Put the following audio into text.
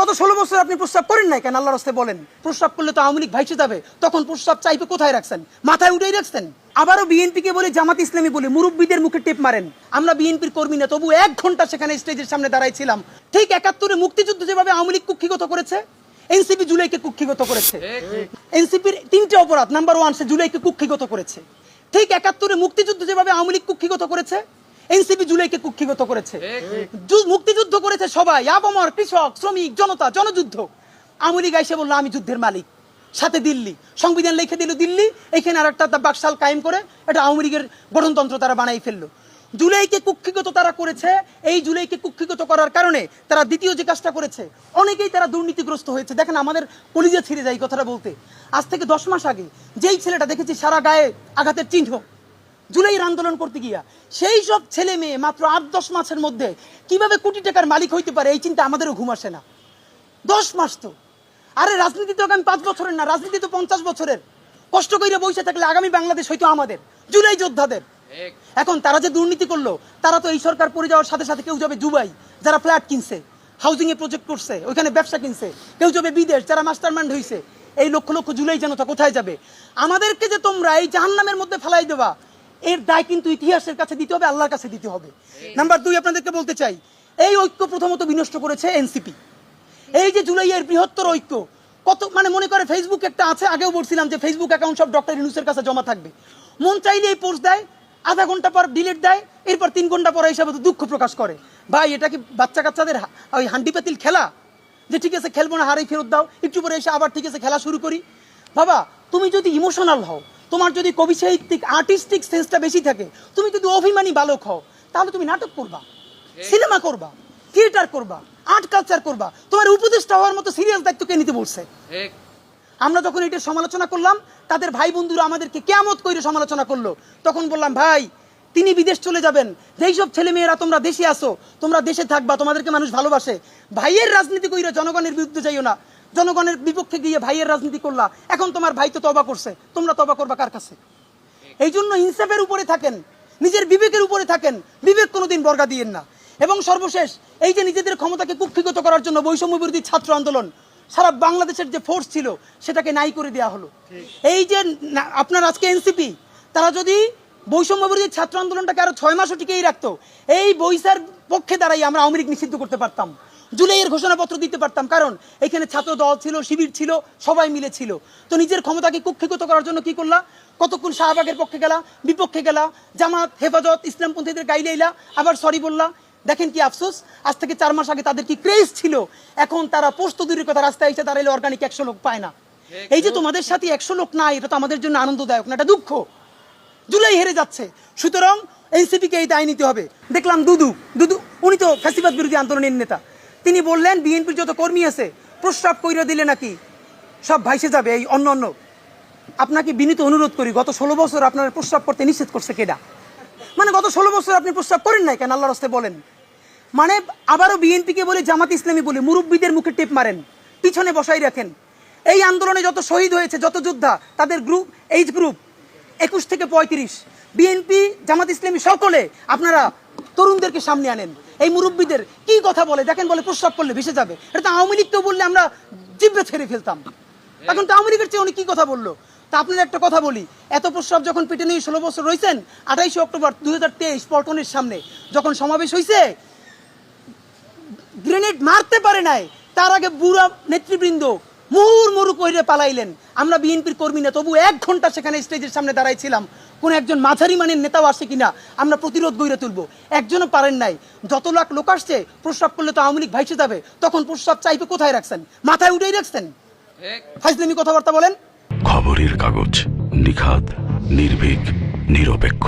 গত 16 বছর আপনি প্রস্রাব করেন নাই কেন? আল্লাহর রাস্তায় বলেন। প্রস্রাব করলে তো আওয়ামী লীগ ভাইসে যাবে, তখন প্রস্রাব চাইপে কোথায় রাখছেন? মাথায় উঠেই রাখছেন। আবারও বিএনপিকে বলে, জামাত ইসলামী বলে মুরব্বীদের মুখে টেপ মারেন। আমরা বিএনপির কর্মী না, তবু 1 ঘন্টা সেখানে স্টেজের সামনে দাঁড়াইছিলাম। ঠিক 71-এ মুক্তিযুদ্ধ যেভাবে আওয়ামী লীগ কুক্ষিগত করেছে, এনসিপি জুলাইকে কুক্ষিগত করেছে। এনসিপির 3টে অপরাধ, নাম্বার 1 সে জুলাইকে কুক্ষিগত করেছে। ঠিক 71-এ মুক্তিযুদ্ধ যেভাবে আওয়ামী লীগ কুক্ষিগত করেছে, এনসিপি জুলাইকে কুক্ষিগত করেছে। মুক্তিযুদ্ধ করেছে সবাই, আবমর, কৃষক, শ্রমিক, জনতা, জনযুদ্ধ। আওয়ামী লীগ এসে বললো আমি যুদ্ধের মালিক, সাথে দিল্লি সংবিধান লিখে দিল দিল্লি, এখানে আর একটা বাকশাল কায়েম করে এটা আওয়ামী লীগের গঠনতন্ত্র তারা বানাই ফেললো। জুলাইকে কুক্ষিগত তারা করেছে। এই জুলাইকে কুক্ষিগত করার কারণে তারা দ্বিতীয় যে কাজটা করেছে, অনেকেই তারা দুর্নীতিগ্রস্ত হয়েছে। দেখেন, আমাদের কলিজা ছিঁড়ে যায় কথাটা বলতে। আজ থেকে 10 মাস আগে যেই ছেলেটা দেখেছি সারা গায়ে আঘাতের চিহ্ন, জুলাইয়ের আন্দোলন করতে গিয়া, সেই সব ছেলে মেয়ে মাত্র 8-10 মাসের মধ্যে কিভাবে কোটি টাকার মালিক হইতে পারে, এই চিন্তা আমাদেরও ঘুম আসে না। 10 মাস তো, আরে রাজনীতি তো আগামী 5 বছরের না, রাজনীতি তো 50 বছরের। কষ্ট করে বসে থাকলে আগামী বাংলাদেশ হয়তো আমাদের, জুলাই যোদ্ধাদের। এখন তারা যে দুর্নীতি করলো, তারা তো এই সরকার পড়ে যাওয়ার সাথে সাথে কেউ যাবে দুবাই, যারা ফ্ল্যাট কিনছে, হাউজিং এ প্রজেক্ট করছে, ওইখানে ব্যবসা কিনছে, কেউ যাবে বিদেশ, যারা মাস্টারমাইন্ড হয়েছে। এই লক্ষ লক্ষ জুলাই জনতা কোথায় যাবে? আমাদেরকে যে তোমরা এই জাহান্নামের মধ্যে ফেলাই দেবা, এর দায় কিন্তু ইতিহাসের কাছে দিতে হবে, আল্লাহর কাছে দিতে হবে। নাম্বার 2, আপনাদেরকে বলতে চাই, এই ঐক্য প্রথমত বিনষ্ট করেছে এনসিপি। এই যে জুলাইয়ের বৃহত্তর ঐক্য, কত মনে করে ফেসবুক একটা আছে, আগেও বলছিলাম যে ফেসবুক অ্যাকাউন্ট সব ডক্টর ইউনূসের কাছে জমা থাকবে। মন চাইলে এই পোস্ট দেয়, আধা ঘন্টা পর ডিলিট দেয়, এরপর 3 ঘন্টা পরে হিসাবে দুঃখ প্রকাশ করে। ভাই, এটা কি বাচ্চা কাচ্চাদের ওই হান্ডি পাতিল খেলা যে ঠিক আছে খেলবো না, হারেই ফেরত দাও, একটু পরে এসে আবার ঠিক আছে খেলা শুরু করি? বাবা, তুমি যদি ইমোশনাল হও, তোমার যদি কবি সাহিত্যিক আর্টিস্টিক সেন্সটা বেশি থাকে, তুমি যদি অভিমানী বালক হও, তাহলে তুমি নাটক করবা, সিনেমা করবা, থিয়েটার করবা, আর্ট কালচার করবা। তোমার উপদেষ্টা হওয়ার মতো সিরিয়াস দায়িত্ব কে নিতে বলছে? আমরা যখন এটা সমালোচনা করলাম, তাদের ভাই বন্ধুরা আমাদেরকে কিয়ামত কইরে সমালোচনা করলো। তখন বললাম, ভাই, তিনি বিদেশ চলে যাবেন, যেই সব ছেলে মেয়েরা তোমরা দেশে আসো, তোমরা দেশে থাকবা, তোমাদেরকে মানুষ ভালোবাসে। ভাইয়ের রাজনীতি কইরা জনগণের বিরুদ্ধে যাইও না। জনগণের বিপক্ষে গিয়ে ভাইয়ের রাজনীতি করলা, এখন তোমার ভাই তো তওবা করছে, তোমরা তওবা করবা কার কাছে? এই জন্য ইনসাফের উপরে থাকেন, নিজের বিবেকের উপরে থাকেন, বিবেক কোনোদিন বর্গা দিয়েন না। এবং সর্বশেষ, এই যে নিজেদের ক্ষমতাকে কুক্ষিগত করার জন্য বৈষম্য বিরোধী ছাত্র আন্দোলন, সারা বাংলাদেশের যে ফোর্স ছিল সেটাকে নাই করে দেওয়া হলো। এই যে আপনার আজকে এনসিপি, তারা যদি বৈষম্য বিরোধী ছাত্র আন্দোলনটাকে আরো 6 মাসও টিকেই রাখতো, এই বৈশার পক্ষে দাঁড়াই আমরা আওয়ামী লীগ নিষিদ্ধ করতে পারতাম, জুলাইয়ের ঘোষণাপত্র দিতে পারতাম। কারণ এখানে ছাত্র দল ছিল, শিবির ছিল, সবাই মিলে ছিল। তো নিজের ক্ষমতাকে কুক্ষিগত করার জন্য কি করলা? কতক্ষণ শাহবাগের পক্ষে গেলা, বিপক্ষে গেলা, জামাত, হেফাজত, ইসলামপন্থীদের গাইলেইলা, আবার সরি বললা। দেখেন কি আফসোস, আজ থেকে 4 মাস আগে তাদের কি ক্রেজ ছিল, এখন তারা পোস্ত দূরের কথা, রাস্তায় এসে দাঁড়াইলে অর্গানিক 100 লোক পায় না। এই যে তোমাদের সাথে 100 লোক নাই, এটা তো আমাদের জন্য আনন্দদায়ক না, এটা দুঃখ। জুলাই হেরে যাচ্ছে, সুতরাং এনসিপিকে এই দায় নিতে হবে। দেখলাম দুদু, উনি তো ফ্যাসিবাদ বিরোধী আন্দোলনের নেতা, তিনি বললেন বিএনপির যত কর্মী আছে প্রস্রাব কইরা দিলে নাকি সব ভাইসে যাবে। এই অন্য আপনাকে বিনীত অনুরোধ করি, গত 16 বছর আপনার প্রস্রাব করতে নিষেধ করছে কেডা? গত 16 বছর আপনি প্রস্রাব করেন নাই কেন? আল্লাহর রাস্তায় বলেন। আবারও বিএনপিকে বলে, জামাত ইসলামী বলে মুরব্বীদের মুখে টেপ মারেন, পিছনে বসাই রাখেন। এই আন্দোলনে যত শহীদ হয়েছে, যত যোদ্ধা, তাদের গ্রুপ, এইজ গ্রুপ 21 থেকে 35, বিএনপি, জামাত ইসলামী সকলে আপনারা তরুণদেরকে সামনে আনেন। এই মুরব্বীদের কি কথা বলে দেখেন, বলে প্রস্রাব করলে ভেসে যাবে। এটা তো আওয়ামী লীগ তো বললে আমরা জিব্বে ছেড়ে ফেলতাম, এখন তো আওয়ামী লীগের চেয়ে উনি কি কথা বললো। তা আপনার একটা কথা বলি, এত প্রস্রাব যখন পেটে নিয়ে 16 বছর রয়েছেন, 28 অক্টোবর 2023 পল্টনের সামনে যখন সমাবেশ হয়েছে, গ্রেনেড মারতে পারে নাই, তার আগে বুড়া নেতৃবৃন্দ মুহুর্মুহু কইরে পালাইলেন। আমরা বিএনপির কর্মী না, তবু 1 ঘন্টা সেখানে স্টেজের সামনে দাঁড়াইছিলাম। কোন একজন মাঝারি মানের নেতাও আসে কিনা আমরা প্রতিরোধ গড়ে তুলবো, একজনও পারেন নাই। যত লাখ লোক আসছে, প্রস্রাব করলে তো আওয়ামী লীগ ভাইসে যাবে, তখন প্রস্রাব চাইপে কোথায় রাখছেন? মাথায় উঠেই রাখছেন। ফাইজলামি কথাবার্তা বলেন। খবরের কাগজ, নিখাত, নির্ভীক, নিরপেক্ষ।